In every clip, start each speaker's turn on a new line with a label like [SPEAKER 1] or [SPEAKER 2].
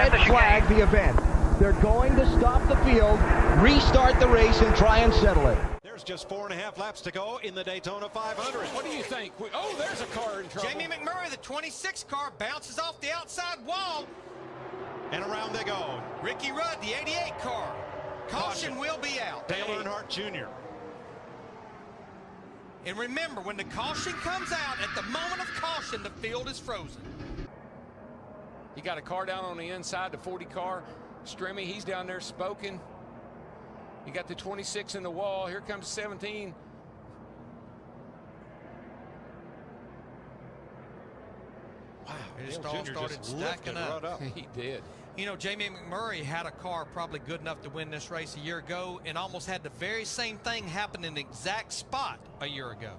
[SPEAKER 1] red flag the event. They're going to stop the field, restart the race, and try and settle it.
[SPEAKER 2] There's just 4.5 laps to go in the Daytona 500.
[SPEAKER 3] What do you think? Oh, there's a car in trouble.
[SPEAKER 4] Jamie McMurray, the 26 car, bounces off the outside wall.
[SPEAKER 2] And around they go.
[SPEAKER 4] Ricky Rudd, the 88 car. Caution will be out.
[SPEAKER 2] Dale Earnhardt Jr.
[SPEAKER 4] And remember, when the caution comes out, at the moment of caution, the field is frozen.
[SPEAKER 3] You got a car down on the inside, the 40 car. Strimmy, he's down there spoken. You got the 26 in the wall. Here comes 17.
[SPEAKER 4] Wow, it just all started stacking up.
[SPEAKER 3] He did.
[SPEAKER 4] You know, Jamie McMurray had a car probably good enough to win this race a year ago and almost had the very same thing happen in the exact spot a year ago.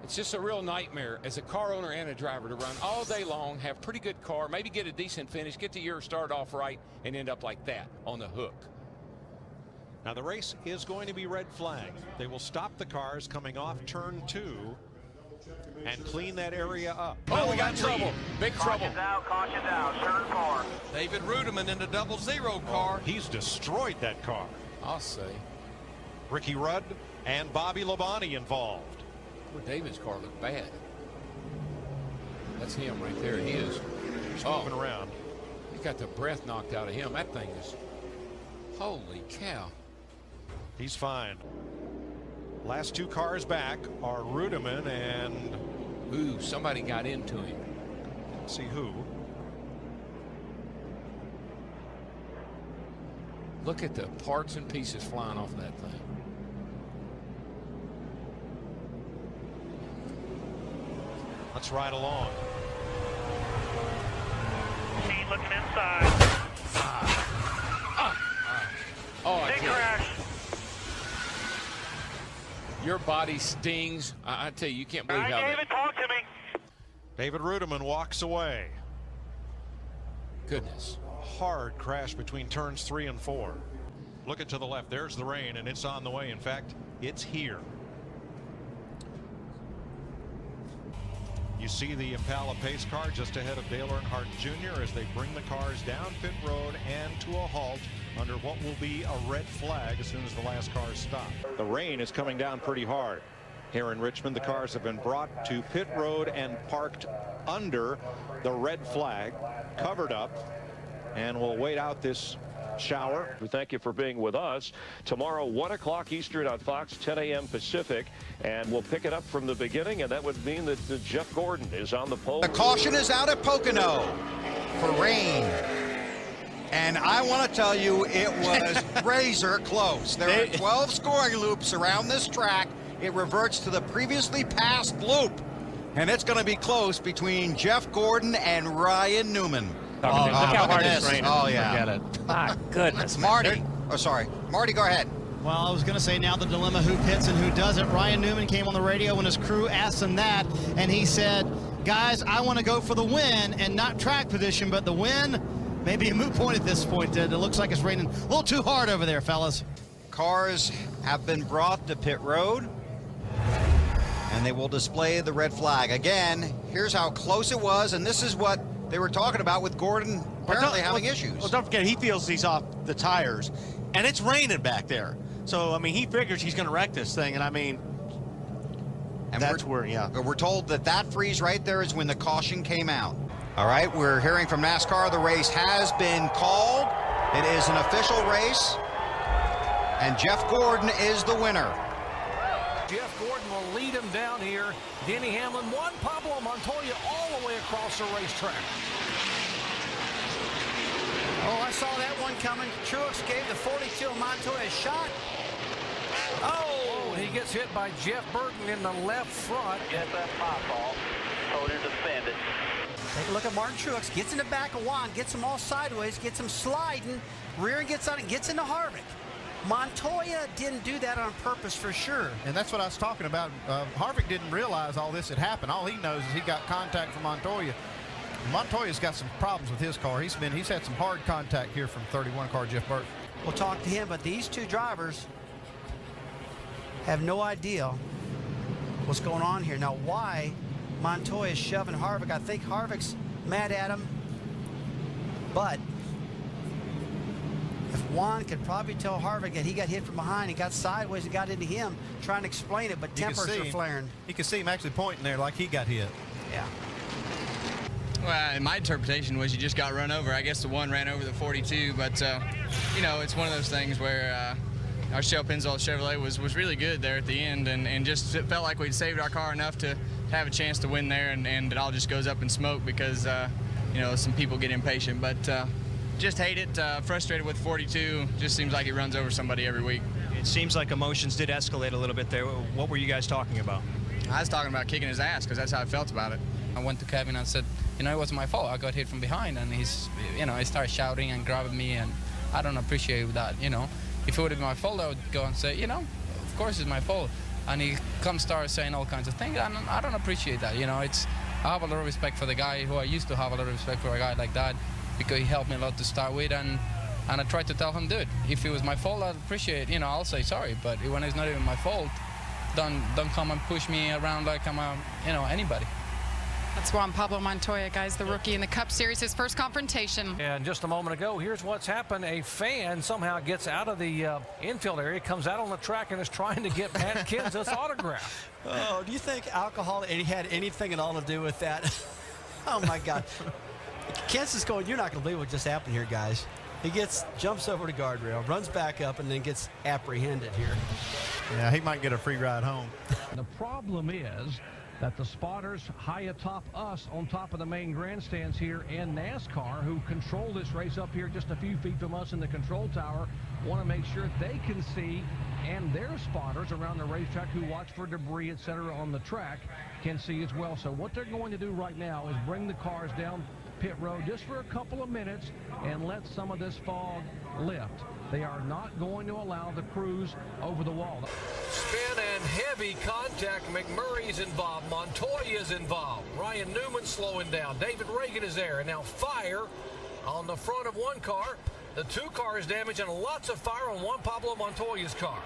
[SPEAKER 3] It's just a real nightmare as a car owner and a driver to run all day long, have pretty good car, maybe get a decent finish, get the year started off right, and end up like that on the hook.
[SPEAKER 2] Now the race is going to be red flag. They will stop the cars coming off turn 2 and clean that area up.
[SPEAKER 3] Oh, we got trouble. Big trouble.
[SPEAKER 5] Caution out, turn 4.
[SPEAKER 4] David Reutimann in the 00 car.
[SPEAKER 2] He's destroyed that car.
[SPEAKER 3] I'll say.
[SPEAKER 2] Ricky Rudd and Bobby Labonte involved.
[SPEAKER 3] Poor David's car looked bad. That's him right there. He is.
[SPEAKER 2] He's moving around.
[SPEAKER 3] He got the breath knocked out of him. That thing is, holy cow.
[SPEAKER 2] He's fine. Last 2 cars back are Reutimann and...
[SPEAKER 3] Ooh, somebody got into him.
[SPEAKER 2] Let's see who.
[SPEAKER 3] Look at the parts and pieces flying off that thing.
[SPEAKER 2] Let's ride along.
[SPEAKER 5] Machine looking inside.
[SPEAKER 3] Oh, I
[SPEAKER 5] Big
[SPEAKER 3] tell you,
[SPEAKER 5] crash.
[SPEAKER 3] your body stings. I tell you, you can't believe how
[SPEAKER 5] David, talk to me.
[SPEAKER 2] David Reutimann walks away.
[SPEAKER 3] Goodness.
[SPEAKER 2] Hard crash between turns 3 and 4. Look it to the left. There's the rain, and it's on the way. In fact, it's here. You see the Impala pace car just ahead of Dale Earnhardt Jr. as they bring the cars down pit road and to a halt under what will be a red flag as soon as the last cars stop. The rain is coming down pretty hard here in Richmond. The cars have been brought to pit road and parked under the red flag, covered up, and we'll wait out this shower.
[SPEAKER 6] We thank you for being with us. Tomorrow, 1 o'clock Eastern on Fox, 10 a.m. Pacific, and we'll pick it up from the beginning, and that would mean that Jeff Gordon is on the pole.
[SPEAKER 7] The caution is out at Pocono for rain. And I want to tell you, it was razor close. There are 12 scoring loops around this track. It reverts to the previously passed loop. And it's going to be close between Jeff Gordon and Ryan Newman.
[SPEAKER 8] Look how hard it's raining.
[SPEAKER 7] Oh, yeah.
[SPEAKER 8] Forget it. My goodness.
[SPEAKER 7] Marty. Oh, sorry. Marty, go ahead.
[SPEAKER 9] Well, I was going to say now the dilemma, who pits and who doesn't. Ryan Newman came on the radio when his crew asked him that, and he said, guys, I want to go for the win and not track position, but the win may be a moot point at this point. It looks like it's raining a little too hard over there, fellas.
[SPEAKER 7] Cars have been brought to pit road, and they will display the red flag. Again, here's how close it was, and this is what they were talking about with Gordon apparently having issues.
[SPEAKER 8] Well, don't forget, he feels he's off the tires, and it's raining back there. So, I mean, he figures he's going to wreck this thing, and I mean,
[SPEAKER 7] and
[SPEAKER 8] that's where, yeah.
[SPEAKER 7] We're told that that freeze right there is when the caution came out. All right, we're hearing from NASCAR. The race has been called. It is an official race, and Jeff Gordon is the winner.
[SPEAKER 10] Jeff Gordon will lead him down here. Denny Hamlin, Juan Pablo Montoya all the way across the racetrack.
[SPEAKER 11] Oh, I saw that one coming. Truex gave the 42 Montoya a shot.
[SPEAKER 10] Oh, he gets hit by Jeff Burton in the left front.
[SPEAKER 5] Yes, that's my fault. Told him to defend it.
[SPEAKER 11] Take a look at Martin Truex. Gets in the back of Juan, gets him all sideways, gets him sliding, rear gets on it, gets into Harvick. Montoya didn't do that on purpose for sure.
[SPEAKER 9] And that's what I was talking about. Harvick didn't realize all this had happened. All he knows is he got contact from Montoya. Montoya's got some problems with his car. He's had some hard contact here from 31 car Jeff Burton.
[SPEAKER 11] We'll talk to him, but these two drivers have no idea what's going on here. Now, why Montoya's shoving Harvick? I think Harvick's mad at him But if Juan could probably tell Harvick that he got hit from behind, he got sideways and got into him, trying to explain it, but tempers are flaring.
[SPEAKER 8] You can see him actually pointing there like he got hit.
[SPEAKER 11] Yeah.
[SPEAKER 12] Well, my interpretation was you just got run over. I guess the one ran over the 42, but you know, it's one of those things where our Shell Pennzoil Chevrolet was really good there at the end, and just it felt like we'd saved our car enough to have a chance to win there, and it all just goes up in smoke because you know, some people get impatient. But just hate it, frustrated with 42. Just seems like he runs over somebody every week.
[SPEAKER 13] It seems like emotions did escalate a little bit there. What were you guys talking about?
[SPEAKER 12] I was talking about kicking his ass because that's how I felt about it.
[SPEAKER 14] I went to Kevin and said, you know, it was my fault. I got hit from behind, and he's, you know, he started shouting and grabbing me, and I don't appreciate that, you know. If it would have been my fault, I would go and say, you know, of course it's my fault. And he starts saying all kinds of things. I don't appreciate that, you know. I have a lot of respect for the guy who I used to have a lot of respect for a guy like that, because he helped me a lot to start with, and I tried to tell him, dude, if it was my fault, I'd appreciate, you know, I'll say sorry. But when it's not even my fault, don't come and push me around like I'm a, you know, anybody.
[SPEAKER 15] That's Juan Pablo Montoya, guys, the rookie in the Cup Series, his first confrontation.
[SPEAKER 10] And just a moment ago, here's what's happened. A fan somehow gets out of the infield area, comes out on the track, and is trying to get Pat Kenseth's autograph.
[SPEAKER 11] Oh, do you think alcohol had anything at all to do with that? Oh, my God. Kenseth's going, you're not going to believe what just happened here, guys. He jumps over the guardrail, runs back up, and then gets apprehended here.
[SPEAKER 8] Yeah, he might get a free ride home.
[SPEAKER 16] The problem is that the spotters high atop us on top of the main grandstands here in NASCAR, who control this race up here just a few feet from us in the control tower, want to make sure they can see, and their spotters around the racetrack who watch for debris, etc. on the track can see as well. So what they're going to do right now is bring the cars down pit road just for a couple of minutes and let some of this fog lift. They are not going to allow the crews over the wall.
[SPEAKER 10] Spin and heavy contact. McMurray's involved. Montoya's involved. Ryan Newman slowing down. David Reagan is there. And now fire on the front of one car. The two cars damaged, and lots of fire on Juan Pablo Montoya's car.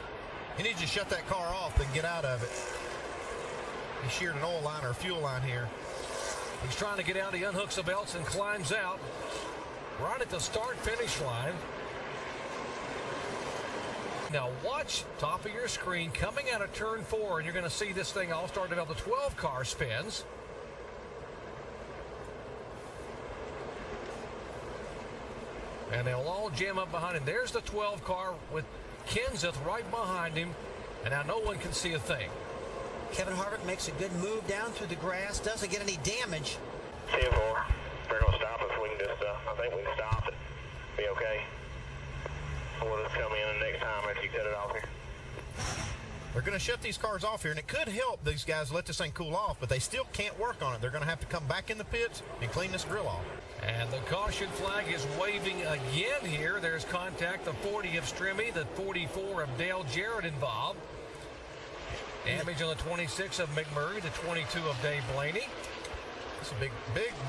[SPEAKER 17] He needs to shut that car off and get out of it. He sheared an oil line or a fuel line here.
[SPEAKER 10] He's trying to get out. He unhooks the belts and climbs out. Right at the start-finish line. Now watch top of your screen coming out of turn 4, and you're going to see this thing all start to develop. The 12 car spins. And they'll all jam up behind him. There's the 12 car with Kenseth right behind him, and now no one can see a thing.
[SPEAKER 11] Kevin Harvick makes a good move down through the grass, doesn't get any damage.
[SPEAKER 5] 10-4. They're going to stop us. We can just, I think we can stop it. Be okay. We'll just come in next time after you cut it off here.
[SPEAKER 17] They're going to shut these cars off here, and it could help these guys let this thing cool off, but they still can't work on it. They're going to have to come back in the pits and clean this grill off.
[SPEAKER 10] And the caution flag is waving again here. There's contact, the 40 of Strimmy, the 44 of Dale Jarrett involved. Damage on the 26 of McMurray, the 22 of Dave Blaney.
[SPEAKER 17] It's a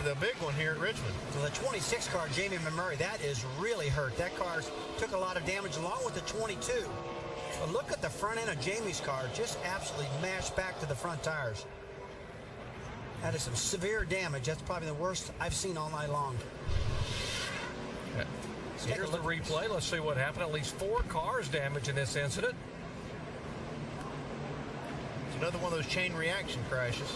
[SPEAKER 17] the big one here at Richmond.
[SPEAKER 11] So the 26 car, Jamie McMurray, that is really hurt. That car took a lot of damage along with the 22. But look at the front end of Jamie's car, just absolutely mashed back to the front tires. That is some severe damage. That's probably the worst I've seen all night long.
[SPEAKER 10] Here's the replay. Let's see what happened. At least 4 cars damaged in this incident.
[SPEAKER 17] It's another one of those chain reaction crashes.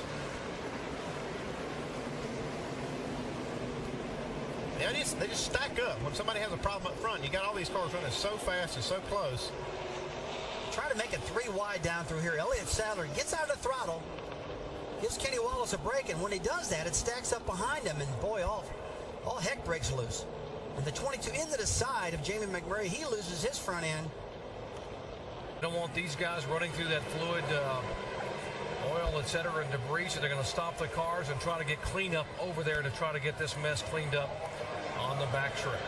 [SPEAKER 17] Yeah, they just stack up. When somebody has a problem up front, you got all these cars running so fast and so close.
[SPEAKER 11] Try to make it 3 wide down through here. Elliott Sadler gets out of the throttle, gives Kenny Wallace a break, and when he does that, it stacks up behind him, and boy, all heck breaks loose. And the 22 into the side of Jamie McMurray, he loses his front end.
[SPEAKER 10] Don't want these guys running through that fluid, oil, etc., and debris, so they're going to stop the cars and try to get cleanup over there to try to get this mess cleaned up on the back stretch.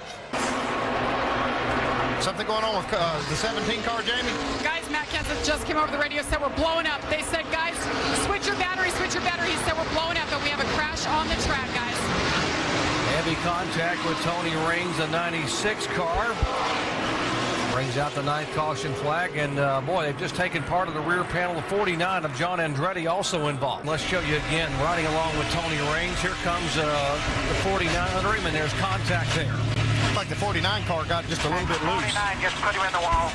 [SPEAKER 7] Something going on with the 17 car, Jamie?
[SPEAKER 15] Guys, Matt Kenseth just came over the radio, said we're blowing up. They said, guys, switch your battery, switch your battery. He said we're blowing up, and we have a crash on the track, guys.
[SPEAKER 10] Heavy contact with Tony Raines, the 96 car. Brings out the 9th caution flag, and boy, they've just taken part of the rear panel. The 49 of John Andretti also involved. Let's show you again, riding along with Tony Raines. Here comes the 49 under him, and there's contact there.
[SPEAKER 7] Looked like the 49 car got just a little bit loose.
[SPEAKER 5] 49 just put him in the wall.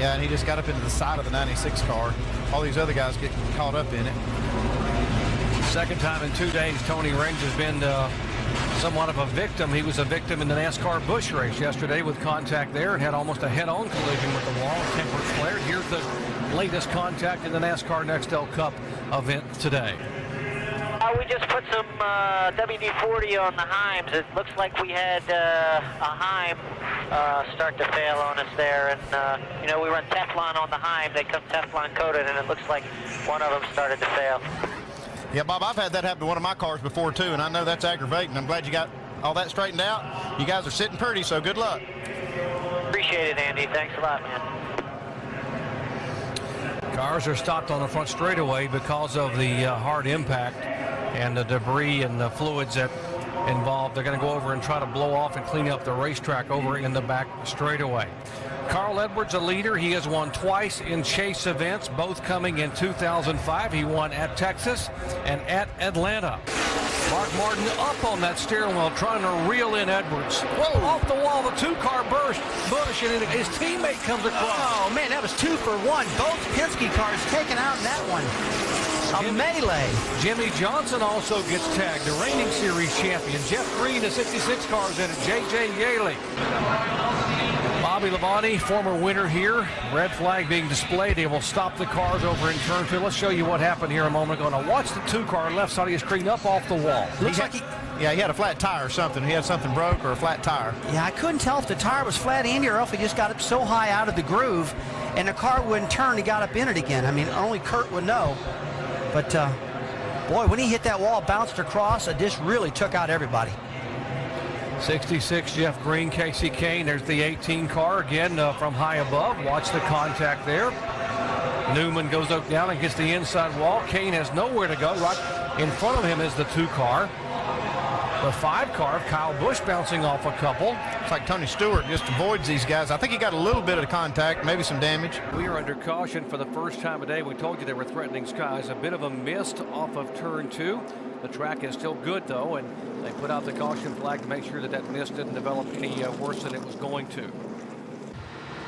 [SPEAKER 7] Yeah, and he just got up into the side of the 96 car. All these other guys get caught up in it.
[SPEAKER 16] Second time in 2 days, Tony Raines has been somewhat of a victim. He was a victim in the NASCAR Busch race yesterday with contact there and had almost a head-on collision with the wall. Tempers flared. Here's the latest contact in the NASCAR Nextel Cup event today.
[SPEAKER 18] We just put some WD-40 on the Heims. It looks like we had a Heim start to fail on us there. And, you know, we run Teflon on the Heim. They come Teflon coated, and it looks like one of them started to fail.
[SPEAKER 7] Yeah, Bob, I've had that happen to one of my cars before, too, and I know that's aggravating. I'm glad you got all that straightened out. You guys are sitting pretty, so good luck.
[SPEAKER 18] Appreciate it, Andy. Thanks a lot, man.
[SPEAKER 16] Cars are stopped on the front straightaway because of the hard impact and the debris and the fluids that involved. They're going to go over and try to blow off and clean up the racetrack over in the back straightaway. Carl Edwards, a leader. He has won twice in chase events, both coming in 2005. He won at Texas and at Atlanta. Mark Martin up on that steering wheel trying to reel in Edwards. Whoa, off the wall, the two-car Busch, and his teammate comes across.
[SPEAKER 11] Oh, man, that was 2 for 1. Both Penske cars taken out in that one. A melee.
[SPEAKER 16] Jimmy Johnson also gets tagged, the reigning series champion. Jeff Green, the 66 cars in it. J.J. Yaley. Bobby Labonte, former winner here. Red flag being displayed. They will stop the cars over in turn 2. Let's show you what happened here a moment ago. Now watch the 2-car left side of your screen up off the wall.
[SPEAKER 11] Looks like he
[SPEAKER 7] had a flat tire or something. He had something broke or a flat tire.
[SPEAKER 11] Yeah, I couldn't tell if the tire was flat, Andy, or if he just got up so high out of the groove and the car wouldn't turn. He got up in it again. I mean, only Kurt would know. But, boy, when he hit that wall, bounced across, it just really took out everybody.
[SPEAKER 16] 66, Jeff Green, Casey Kane. There's the 18 car again from high above. Watch the contact there. Newman goes up down and gets the inside wall. Kane has nowhere to go. Right in front of him is the 2-car. The 5-car of Kyle Busch bouncing off a couple.
[SPEAKER 7] It's like Tony Stewart just avoids these guys. I think he got a little bit of contact, maybe some damage.
[SPEAKER 16] We are under caution for the first time today. We told you there were threatening skies. A bit of a mist off of turn 2. The track is still good, though, and they put out the caution flag to make sure that that mist didn't develop any worse than it was going to.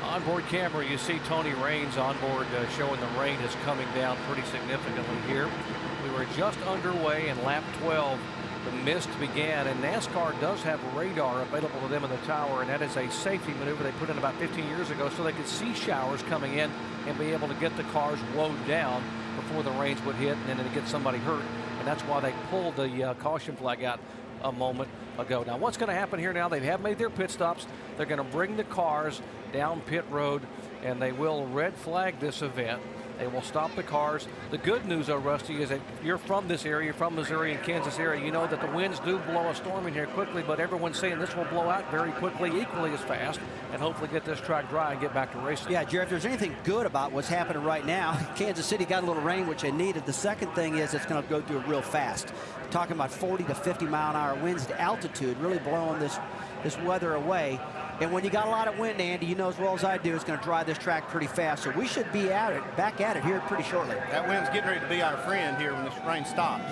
[SPEAKER 16] Onboard camera, you see Tony Raines on board showing the rain is coming down pretty significantly here. We were just underway in lap 12. The mist began, and NASCAR does have radar available to them in the tower, and that is a safety maneuver they put in about 15 years ago so they could see showers coming in and be able to get the cars woed down before the rains would hit and then to get somebody hurt. And that's why they pulled the caution flag out a moment ago. Now, what's going to happen here now? They have made their pit stops. They're going to bring the cars down pit road, and they will red flag this event. They will stop the cars. The good news, though, Rusty, is that you're from this area, you're from Missouri and Kansas area. You know that the winds do blow a storm in here quickly, but everyone's saying this will blow out very quickly, equally as fast, and hopefully get this track dry and get back to racing.
[SPEAKER 11] Yeah, Jerry, if there's anything good about what's happening right now, Kansas City got a little rain, which they needed. The second thing is it's going to go through it real fast. Talking about 40 to 50 mile an hour winds to altitude, really blowing this weather away. And when you got a lot of wind, Andy, you know as well as I do, it's going to dry this track pretty fast. So we should be back at it here pretty shortly.
[SPEAKER 7] That wind's getting ready to be our friend here when this rain stops.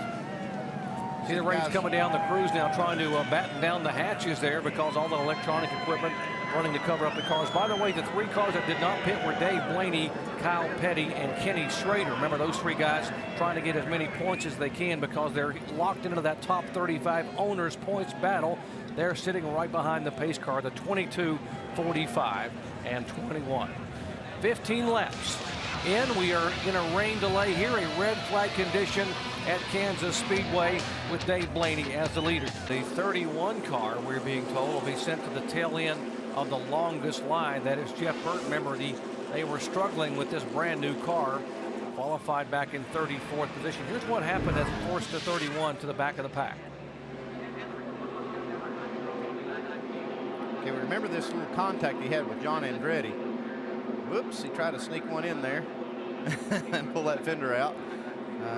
[SPEAKER 16] See the rain's coming down the crews now, trying to batten down the hatches there because all the electronic equipment running to cover up the cars. By the way, the 3 cars that did not pit were Dave Blaney, Kyle Petty, and Kenny Schrader. Remember, those 3 guys trying to get as many points as they can because they're locked into that top 35 owners points battle. They're sitting right behind the pace car, the 22, 45, and 21. 15 laps in. We are in a rain delay here, a red flag condition at Kansas Speedway with Dave Blaney as the leader. The 31 car, we're being told, will be sent to the tail end of the longest line. That is Jeff Burt. Remember, they were struggling with this brand new car, qualified back in 34th position. Here's what happened that forced the 31 to the back of the pack.
[SPEAKER 7] Okay, remember this little contact he had with John Andretti. Whoops, he tried to sneak one in there and pull that fender out.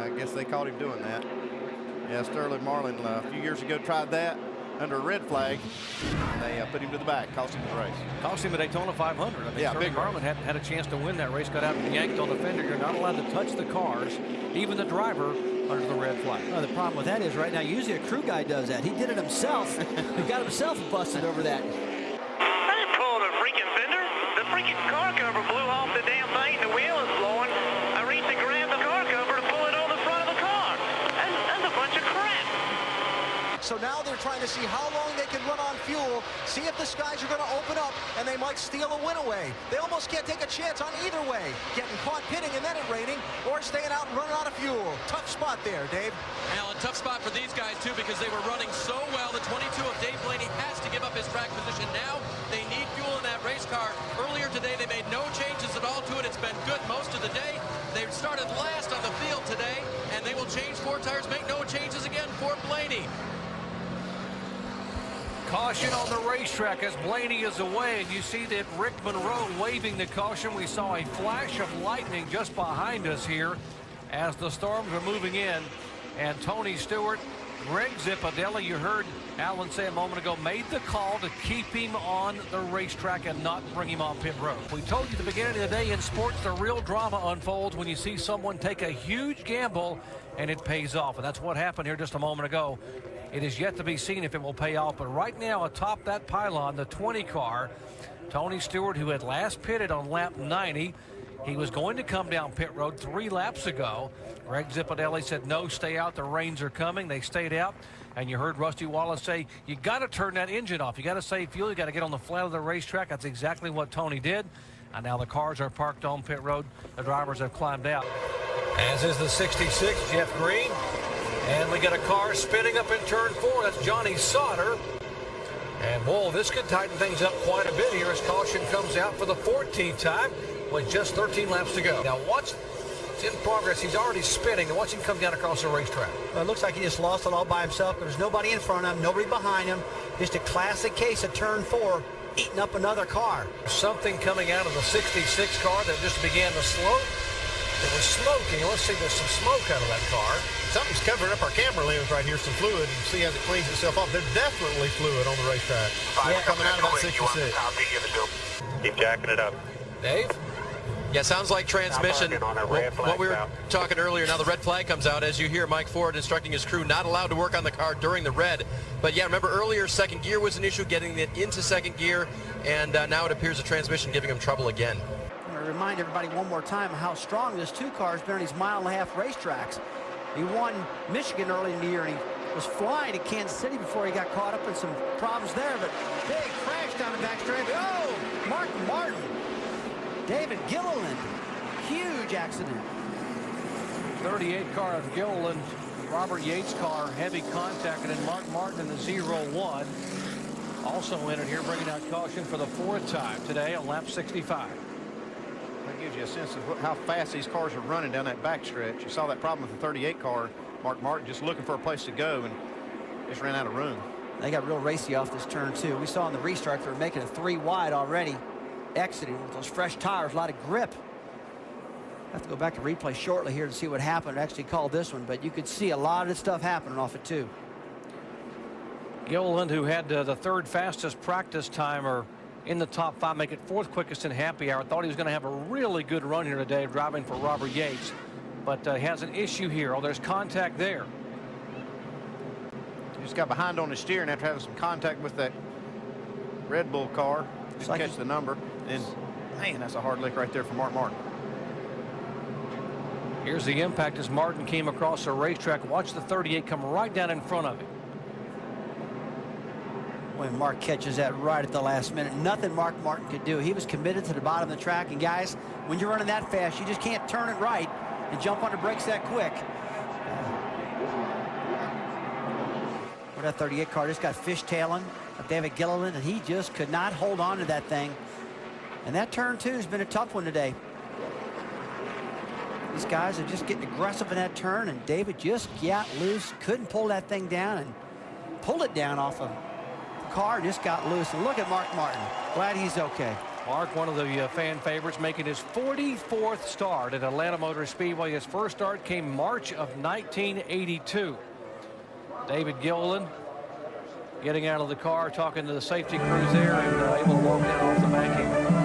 [SPEAKER 7] I guess they caught him doing that. Yeah, Sterling Marlin a few years ago tried that under a red flag, and they put him to the back, cost him the race.
[SPEAKER 16] Cost him a Daytona 500. I mean,
[SPEAKER 7] yeah,
[SPEAKER 16] Sterling Marlin had a chance to win that race, got out and yanked on the fender. You're not allowed to touch the cars, even the driver,
[SPEAKER 19] under the red flag.
[SPEAKER 20] Well, the problem with that is right now, usually a crew guy does that. He did it himself. He got himself busted over that.
[SPEAKER 5] I didn't pull the freaking fender. The freaking car cover blew off the damn thing. The wheel is blowing. I reached to grab the car cover to pull it on the front of the car. That's a bunch of crap.
[SPEAKER 1] So now they're trying to see how long they can run on fuel, see if the skies are going to open up, and they might steal a win away. They almost can't take a chance on either way, getting caught pitting and then it raining, or staying out and running out of fuel. Tough spot there, Dave.
[SPEAKER 21] Alan, tough spot for these guys, too, because they were running so well. The 22 of Dave Blaney has to give up his track position now. They need fuel in that race car. Earlier today, they made no changes at all to it. It's been good most of the day. They started last on the field today, and they will change 4 tires, make no changes again for Blaney.
[SPEAKER 10] Caution on the racetrack as Blaney is away, and you see that Rick Monroe waving the caution. We saw a flash of lightning just behind us here as the storms are moving in. And Tony Stewart, Greg Zipadelli, you heard Alan say a moment ago, made the call to keep him on the racetrack and not bring him on pit road. We told you at the beginning of the day in sports, the real drama unfolds when you see someone take a huge gamble and it pays off. And that's what happened here just a moment ago. It is yet to be seen if it will pay off, but right now atop that pylon, the 20 car, Tony Stewart, who had last pitted on lap 90, he was going to come down pit road 3 laps ago. Greg Zipadelli said, no, stay out, the rains are coming. They stayed out, and you heard Rusty Wallace say, you got to turn that engine off. You got to save fuel. You got to get on the flat of the racetrack. That's exactly what Tony did, and now the cars are parked on pit road. The drivers have climbed out. As is the 66, Jeff Green. And we got a car spinning up in turn 4. That's Johnny Sauter. And, whoa, this could tighten things up quite a bit here as caution comes out for the 14th time with just 13 laps to go. Now, watch. It's in progress. He's already spinning. And watch him come down across the racetrack.
[SPEAKER 11] Well, it looks like he just lost it all by himself. There's nobody in front of him, nobody behind him. Just a classic case of turn 4 eating up another car.
[SPEAKER 10] Something coming out of the 66 car that just began to slope. It was smoking. Let's see, there's some smoke out of that car.
[SPEAKER 17] Something's covering up our camera lens right here, some fluid, and see as it cleans itself off. There's definitely fluid on the racetrack.
[SPEAKER 5] Yeah.
[SPEAKER 17] Coming out of that 66.
[SPEAKER 5] Keep jacking it up.
[SPEAKER 10] Dave?
[SPEAKER 21] Yeah, sounds like transmission. What we were talking earlier, now the red flag comes out as you hear Mike Ford instructing his crew not allowed to work on the car during the red. But yeah, remember earlier second gear was an issue, getting it into second gear, and now it appears the transmission giving him trouble again.
[SPEAKER 11] I'm going to remind everybody one more time how strong this 2 car has been on these mile-and-a-half racetracks. He won Michigan early in the year, and he was flying to Kansas City before he got caught up in some problems there. But big crash down the back straight. Oh, Mark Martin. David Gilliland. Huge accident.
[SPEAKER 10] 38 car of Gilliland. Robert Yates' car, heavy contact, and then Mark Martin in the 0-1. Also in it here, bringing out caution for the 4th time today on lap 65.
[SPEAKER 8] That gives you a sense of how fast these cars are running down that backstretch. You saw that problem with the 38 car. Mark Martin just looking for a place to go and just ran out of room.
[SPEAKER 11] They got real racy off this turn, too. We saw in the restart they were making a 3 wide already, exiting with those fresh tires, a lot of grip. I have to go back and replay shortly here to see what happened. I actually called this one, but you could see a lot of stuff happening off it, too.
[SPEAKER 10] Gilliland, who had the 3rd fastest practice timer in the top 5, make it 4th quickest in happy hour. Thought he was going to have a really good run here today driving for Robert Yates, but has an issue here. Oh, there's contact there.
[SPEAKER 8] He just got behind on his steering after having some contact with that Red Bull car. Just
[SPEAKER 11] like
[SPEAKER 8] catch the number. And man, that's a hard lick right there for Mark Martin.
[SPEAKER 10] Here's the impact as Martin came across the racetrack. Watch the 38 come right down in front of him.
[SPEAKER 11] When Mark catches that right at the last minute, nothing Mark Martin could do. He was committed to the bottom of the track, and guys, when you're running that fast, you just can't turn it right and jump on the brakes that quick. Where that 38 car just got fishtailing David Gilliland, and he just could not hold on to that thing. And that turn 2 has been a tough one today. These guys are just getting aggressive in that turn, and David just got loose, couldn't pull that thing down, and pulled it down off of car, just got loose. And look at Mark Martin. Glad he's okay.
[SPEAKER 10] Mark, one of the fan favorites, making his 44th start at Atlanta Motor Speedway. His first start came March of 1982. David Gilliland getting out of the car, talking to the safety crews there, and able to walk down off the banking.